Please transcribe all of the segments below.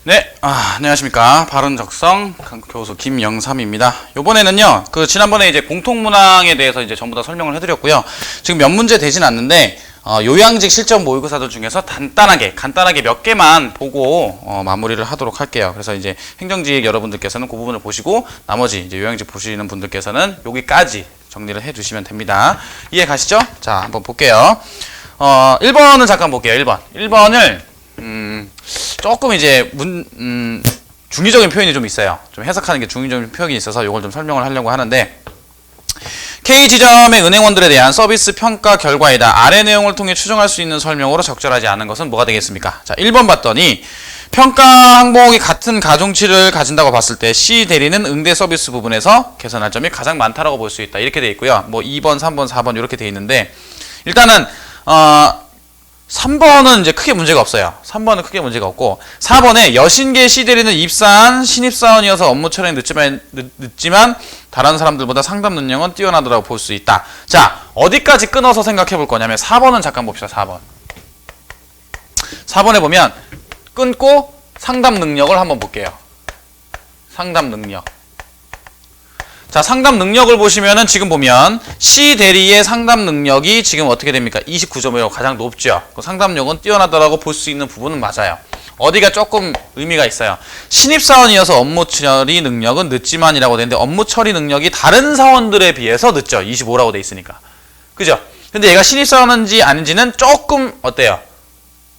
네, 안녕하십니까. 바른적성 교수 김영삼입니다. 요번에는요, 지난번에 이제 공통문항에 대해서 이제 전부 다 설명을 해드렸고요. 지금 몇 문제 되진 않는데, 요양직 실전 모의고사들 중에서 간단하게 몇 개만 보고, 마무리를 하도록 할게요. 그래서 이제 행정직 여러분들께서는 그 부분을 보시고, 나머지 이제 요양직 보시는 분들께서는 여기까지 정리를 해 주시면 됩니다. 이해 가시죠? 자, 한번 볼게요. 1번을 잠깐 볼게요. 1번. 1번을, 조금 이제 중의적인 표현이 좀 있어요. 좀 해석하는 게 중의적인 표현이 있어서 이걸 좀 설명을 하려고 하는데, K 지점의 은행원들에 대한 서비스 평가 결과이다. 아래 내용을 통해 추정할 수 있는 설명으로 적절하지 않은 것은 뭐가 되겠습니까? 자, 1번 봤더니 평가 항목이 같은 가중치를 가진다고 봤을 때 C 대리는 응대 서비스 부분에서 개선할 점이 가장 많다라고 볼 수 있다. 이렇게 돼 있고요. 뭐 2번, 3번, 4번 이렇게 돼 있는데, 일단은 3번은 이제 크게 문제가 없어요. 3번은 크게 문제가 없고, 4번에 여신계 C대리는 입사한 신입사원이어서 업무 처리는 늦지만 다른 사람들보다 상담 능력은 뛰어나더라고 볼 수 있다. 자, 어디까지 끊어서 생각해 볼 거냐면 4번은 잠깐 봅시다. 4번. 4번에 보면 끊고 상담 능력을 한번 볼게요. 상담 능력. 자, 상담 능력을 보시면은 지금 보면 C 대리의 상담 능력이 지금 어떻게 됩니까? 29점이라고 가장 높죠. 그 상담력은 뛰어나더라고 볼 수 있는 부분은 맞아요. 어디가 조금 의미가 있어요. 신입사원이어서 업무 처리 능력은 늦지만이라고 되는데 업무 처리 능력이 다른 사원들에 비해서 늦죠. 25라고 돼 있으니까. 그죠? 근데 얘가 신입사원인지 아닌지는 조금 어때요?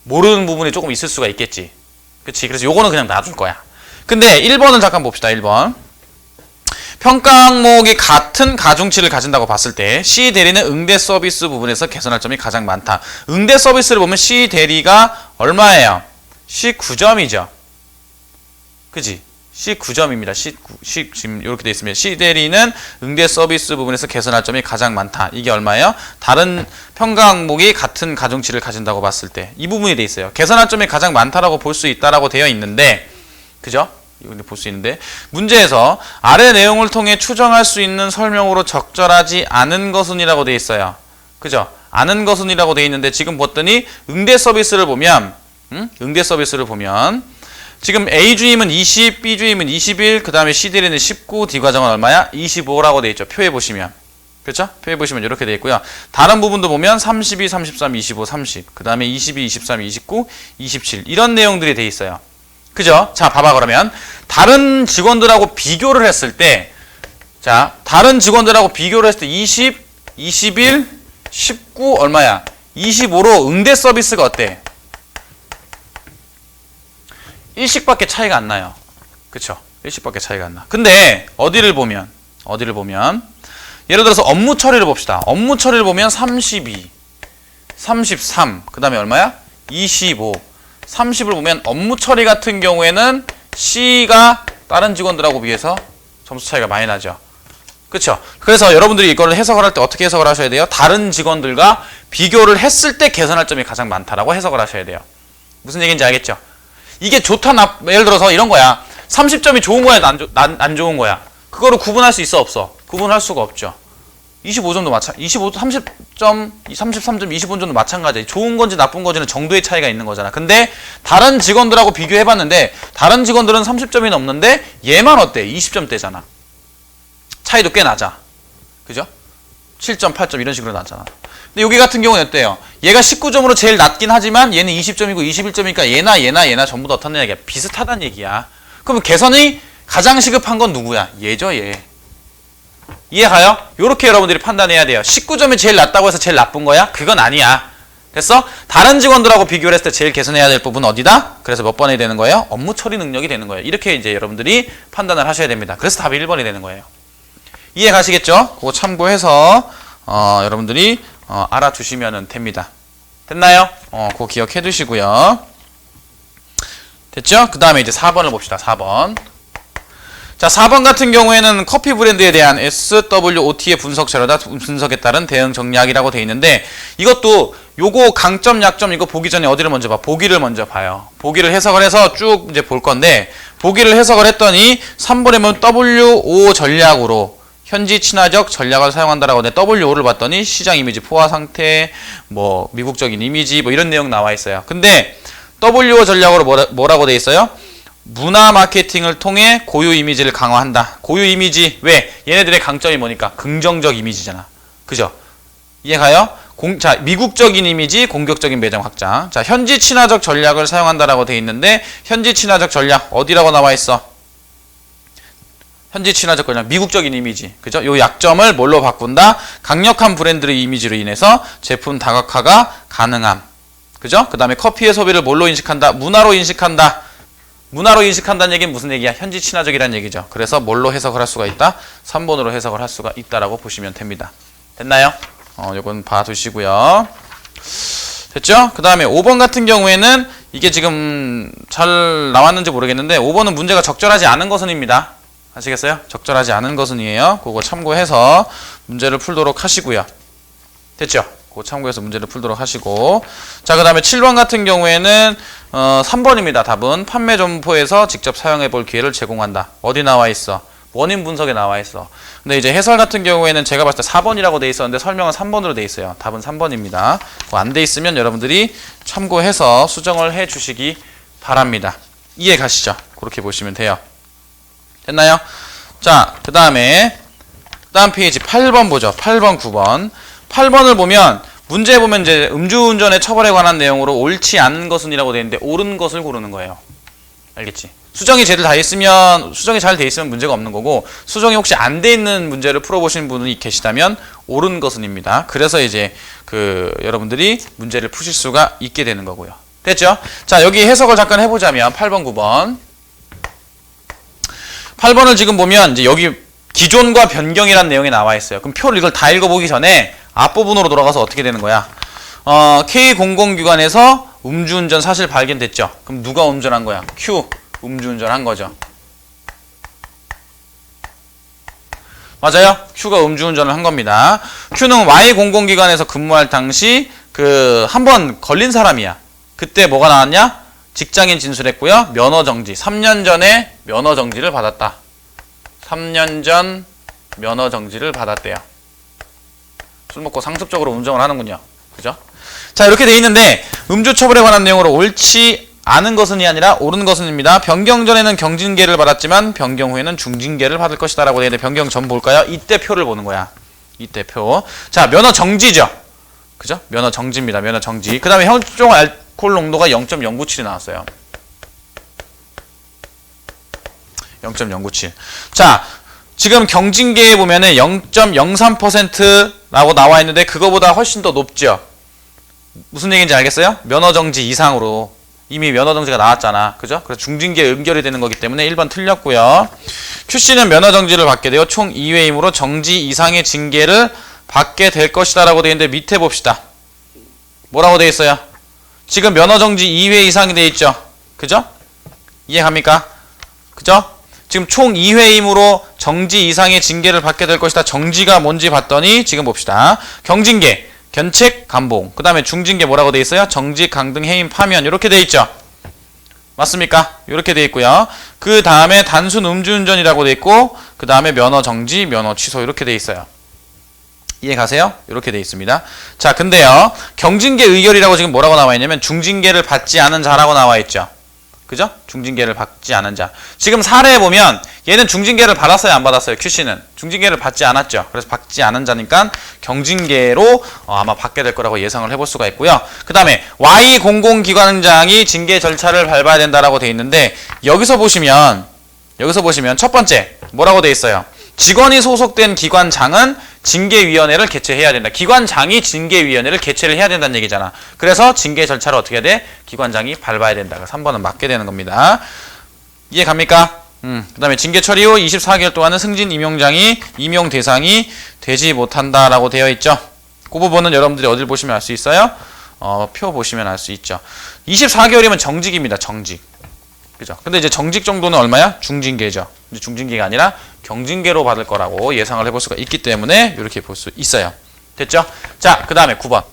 모르는 부분이 조금 있을 수가 있겠지. 그치? 그래서 요거는 그냥 놔둘 거야. 근데 1번은 잠깐 봅시다. 1번. 평가 항목이 같은 가중치를 가진다고 봤을 때 C 대리는 응대 서비스 부분에서 개선할 점이 가장 많다. 응대 서비스를 보면 C 대리가 얼마예요? C 9점이죠. 그지? C 9점입니다. C 지금 이렇게 돼 있으면 C 대리는 응대 서비스 부분에서 개선할 점이 가장 많다. 이게 얼마예요? 다른 평가 항목이 같은 가중치를 가진다고 봤을 때 이 부분이 돼 있어요. 개선할 점이 가장 많다라고 볼 수 있다라고 되어 있는데, 그죠? 이걸 볼 수 있는데, 문제에서 아래 내용을 통해 추정할 수 있는 설명으로 적절하지 않은 것은이라고 되어 있어요. 그죠? 않은 것은이라고 되어 있는데, 지금 봤더니 응대 서비스를 보면 지금 A 주임은 20, B 주임은 21, 그 다음에 C 대리는 19, D 과정은 얼마야? 25라고 되어 있죠. 표에 보시면. 그렇죠? 표에 보시면 이렇게 되어 있고요. 다른 부분도 보면 32, 33, 25, 30, 그 다음에 22, 23, 29, 27 이런 내용들이 되어 있어요. 그죠? 자, 봐봐. 그러면 다른 직원들하고 비교를 했을 때, 자, 다른 직원들하고 비교를 했을 때 20, 21, 19 얼마야? 25로 응대 서비스가 어때? 일씩밖에 차이가 안 나요. 그쵸? 일씩밖에 차이가 안 나. 근데 어디를 보면 예를 들어서 업무 처리를 봅시다. 업무 처리를 보면 32, 33, 그 다음에 얼마야? 25, 30을 보면 업무 처리 같은 경우에는 C가 다른 직원들하고 비해서 점수 차이가 많이 나죠. 그렇죠? 그래서 여러분들이 이걸 해석을 할 때 어떻게 해석을 하셔야 돼요? 다른 직원들과 비교를 했을 때 개선할 점이 가장 많다라고 해석을 하셔야 돼요. 무슨 얘기인지 알겠죠? 이게 좋다, 예를 들어서 이런 거야. 30점이 좋은 거야, 안 좋은 거야. 그거를 구분할 수 있어, 없어? 구분할 수가 없죠. 25점도 30점, 33점, 25점도 마찬가지야. 좋은 건지 나쁜 건지는 정도의 차이가 있는 거잖아. 근데 다른 직원들하고 비교해봤는데 다른 직원들은 30점이 넘는데 얘만 어때? 20점대잖아. 차이도 꽤 나자. 그죠? 7점, 8점 이런 식으로 나잖아. 근데 여기 같은 경우는 어때요? 얘가 19점으로 제일 낮긴 하지만 얘는 20점이고 21점이니까 얘나 전부 다 어떻다는 얘기야? 비슷하다는 얘기야. 그럼 개선이 가장 시급한 건 누구야? 얘죠, 얘. 이해가요? 요렇게 여러분들이 판단해야 돼요. 19점이 제일 낮다고 해서 제일 나쁜 거야? 그건 아니야. 됐어? 다른 직원들하고 비교를 했을 때 제일 개선해야 될 부분은 어디다? 그래서 몇 번이 되는 거예요? 업무 처리 능력이 되는 거예요. 이렇게 이제 여러분들이 판단을 하셔야 됩니다. 그래서 답이 1번이 되는 거예요. 이해 가시겠죠? 그거 참고해서 여러분들이 알아두시면 됩니다. 됐나요? 그거 기억해 두시고요. 됐죠? 그 다음에 이제 4번을 봅시다. 4번. 자, 4번 같은 경우에는 커피 브랜드에 대한 SWOT의 분석 자료다. 분석에 따른 대응 전략이라고 되어 있는데, 이것도 요거 강점, 약점 이거 보기 전에 어디를 먼저 봐? 보기를 먼저 봐요. 보기를 해석을 해서 쭉 이제 볼 건데, 보기를 해석을 했더니 3번에 보면 WO 전략으로 현지 친화적 전략을 사용한다라고 하는데, WO를 봤더니 시장 이미지 포화 상태, 뭐 미국적인 이미지 뭐 이런 내용 나와 있어요. 근데 WO 전략으로 뭐라고 돼 있어요? 문화 마케팅을 통해 고유 이미지를 강화한다. 고유 이미지, 왜? 얘네들의 강점이 뭐니까? 긍정적 이미지잖아. 그죠? 이해가요? 자, 미국적인 이미지, 공격적인 매장 확장. 자, 현지 친화적 전략을 사용한다라고 돼 있는데, 현지 친화적 전략, 어디라고 나와 있어? 현지 친화적 전략, 미국적인 이미지. 그죠? 요 약점을 뭘로 바꾼다? 강력한 브랜드의 이미지로 인해서 제품 다각화가 가능함. 그죠? 그 다음에 커피의 소비를 뭘로 인식한다? 문화로 인식한다. 문화로 인식한다는 얘기는 무슨 얘기야? 현지 친화적이라는 얘기죠. 그래서 뭘로 해석을 할 수가 있다? 3번으로 해석을 할 수가 있다라고 보시면 됩니다. 됐나요? 요건 봐두시고요. 됐죠? 그 다음에 5번 같은 경우에는 이게 지금 잘 나왔는지 모르겠는데 5번은 문제가 적절하지 않은 것은입니다. 아시겠어요? 적절하지 않은 것은이에요. 그거 참고해서 문제를 풀도록 하시고요. 됐죠? 그거 참고해서 문제를 풀도록 하시고, 자, 그 다음에 7번 같은 경우에는 3번입니다. 답은 판매 점포에서 직접 사용해 볼 기회를 제공한다. 어디 나와 있어? 원인 분석에 나와 있어. 근데 이제 해설 같은 경우에는 제가 봤을 때 4번이라고 돼 있었는데 설명은 3번으로 돼 있어요. 답은 3번입니다. 안 돼 있으면 여러분들이 참고해서 수정을 해 주시기 바랍니다. 이해 가시죠? 그렇게 보시면 돼요. 됐나요? 자, 그 다음 페이지 8번 보죠. 8번, 9번. 8번을 보면 문제 보면 이제 음주운전의 처벌에 관한 내용으로 옳지 않은 것은 이라고 되어 있는데 옳은 것을 고르는 거예요. 알겠지? 수정이 잘 돼 있으면 문제가 없는 거고, 수정이 혹시 안 돼 있는 문제를 풀어보신 분이 계시다면 옳은 것은입니다. 그래서 이제 여러분들이 문제를 푸실 수가 있게 되는 거고요. 됐죠? 자, 여기 해석을 잠깐 해보자면 8번, 9번. 8번을 지금 보면 이제 여기 기존과 변경이라는 내용이 나와 있어요. 그럼 표를 이걸 다 읽어보기 전에 앞부분으로 돌아가서 어떻게 되는 거야? K공공기관에서 음주운전 사실 발견됐죠? 그럼 누가 운전한 거야? Q. 음주운전 한 거죠. 맞아요? Q가 음주운전을 한 겁니다. Q는 Y 공공기관에서 근무할 당시 한 번 걸린 사람이야. 그때 뭐가 나왔냐? 직장인 진술했고요. 면허 정지. 3년 전에 면허 정지를 받았다. 3년 전 면허 정지를 받았대요. 술 먹고 상습적으로 운전을 하는군요. 그죠? 자, 이렇게 돼 있는데 음주 처벌에 관한 내용으로 옳지 않은 것은이 아니라 옳은 것은입니다. 변경 전에는 경징계를 받았지만 변경 후에는 중징계를 받을 것이다 라고 되어 있는데 변경 전 볼까요? 이때 표를 보는 거야. 이때 표. 자, 면허 정지죠. 그죠? 면허 정지입니다. 면허 정지. 그 다음에 혈중 알코올 농도가 0.097이 나왔어요. 0.097. 자, 지금 경징계에 보면은 0.03%라고 나와 있는데 그거보다 훨씬 더 높죠. 무슨 얘기인지 알겠어요? 면허 정지 이상으로 이미 면허 정지가 나왔잖아. 그죠? 그래서 중징계에 연결이 되는 거기 때문에 1번 틀렸고요. QC는 면허 정지를 받게 되어 총 2회이므로 정지 이상의 징계를 받게 될 것이다 라고 되어 있는데 밑에 봅시다. 뭐라고 되어 있어요? 지금 면허 정지 2회 이상이 되어 있죠. 그죠? 이해갑니까? 그죠? 지금 총 2회이므로 정지 이상의 징계를 받게 될 것이다. 정지가 뭔지 봤더니 지금 봅시다. 경징계, 견책, 감봉. 그 다음에 중징계 뭐라고 돼 있어요? 정직, 강등, 해임, 파면. 이렇게 돼 있죠. 맞습니까? 이렇게 돼 있고요. 그 다음에 단순 음주운전이라고 돼 있고, 그 다음에 면허 정지, 면허 취소 이렇게 돼 있어요. 이해 가세요? 이렇게 돼 있습니다. 자, 근데요, 경징계 의결이라고 지금 뭐라고 나와 있냐면 중징계를 받지 않은 자라고 나와 있죠. 그죠? 중징계를 받지 않은 자. 지금 사례에 보면 얘는 중징계를 받았어요, 안 받았어요? QC는 중징계를 받지 않았죠. 그래서 받지 않은 자니까 경징계로 아마 받게 될 거라고 예상을 해볼 수가 있고요. 그 다음에 Y 공공기관장이 징계 절차를 밟아야 된다라고 돼 있는데 여기서 보시면 첫 번째 뭐라고 돼 있어요? 직원이 소속된 기관장은 징계위원회를 개최해야 된다. 기관장이 징계위원회를 개최를 해야 된다는 얘기잖아. 그래서 징계 절차를 어떻게 해야 돼? 기관장이 밟아야 된다. 3번은 맞게 되는 겁니다. 이해 갑니까? 그 다음에 징계 처리 후 24개월 동안은 승진 임용장이 임용 대상이 되지 못한다라고 되어 있죠. 그 부분은 여러분들이 어딜 보시면 알 수 있어요? 표 보시면 알 수 있죠. 24개월이면 정직입니다. 정직. 그죠? 근데 이제 정직 정도는 얼마야? 중징계죠. 이제 중징계가 아니라 경징계로 받을 거라고 예상을 해볼 수가 있기 때문에 이렇게 볼 수 있어요. 됐죠? 자, 그 다음에 9번.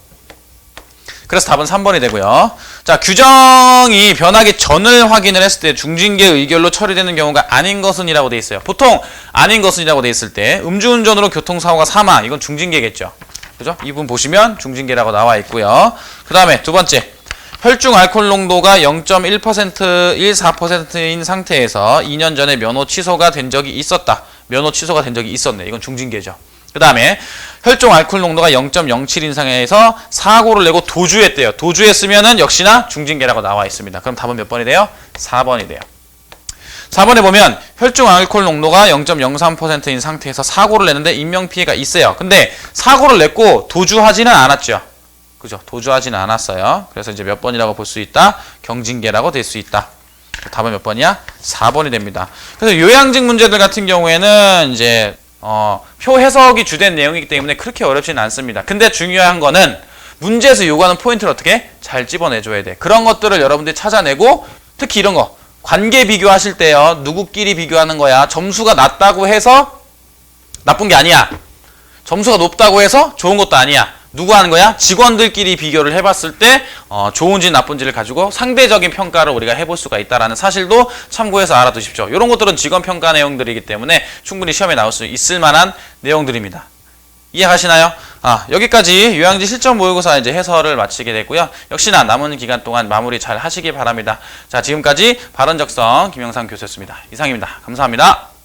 그래서 답은 3번이 되고요. 자, 규정이 변하기 전을 확인을 했을 때 중징계 의결로 처리되는 경우가 아닌 것은 이라고 돼 있어요. 보통 아닌 것은 이라고 돼 있을 때 음주운전으로 교통사고가 사망, 이건 중징계겠죠. 그죠? 이 부분 보시면 중징계라고 나와 있고요. 그 다음에 두 번째. 혈중 알코올 농도가 0.1%, 14%인 상태에서 2년 전에 면허 취소가 된 적이 있었다. 면허 취소가 된 적이 있었네. 이건 중징계죠. 그 다음에 혈중 알코올 농도가 0.07 이상에서 사고를 내고 도주했대요. 도주했으면은 역시나 중징계라고 나와 있습니다. 그럼 답은 몇 번이 돼요? 4번이 돼요. 4번에 보면 혈중 알코올 농도가 0.03%인 상태에서 사고를 냈는데 인명피해가 있어요. 근데 사고를 냈고 도주하지는 않았죠. 그죠? 도주하지는 않았어요. 그래서 이제 몇 번이라고 볼 수 있다? 경징계라고 될 수 있다. 답은 몇 번이야? 4번이 됩니다. 그래서 요양직 문제들 같은 경우에는 이제 표 해석이 주된 내용이기 때문에 그렇게 어렵지는 않습니다. 근데 중요한 거는 문제에서 요구하는 포인트를 어떻게 잘 집어내줘야 돼. 그런 것들을 여러분들이 찾아내고 특히 이런 거 관계 비교하실 때요. 누구끼리 비교하는 거야. 점수가 낮다고 해서 나쁜 게 아니야. 점수가 높다고 해서 좋은 것도 아니야. 누구 하는 거야? 직원들끼리 비교를 해봤을 때 좋은지 나쁜지를 가지고 상대적인 평가를 우리가 해볼 수가 있다는 사실도 참고해서 알아두십시오. 이런 것들은 직원평가 내용들이기 때문에 충분히 시험에 나올 수 있을 만한 내용들입니다. 이해가시나요? 여기까지 요양지 실전 모의고사 이제 해설을 마치게 됐고요. 역시나 남은 기간 동안 마무리 잘 하시기 바랍니다. 자, 지금까지 발언적성 김영삼 교수였습니다. 이상입니다. 감사합니다.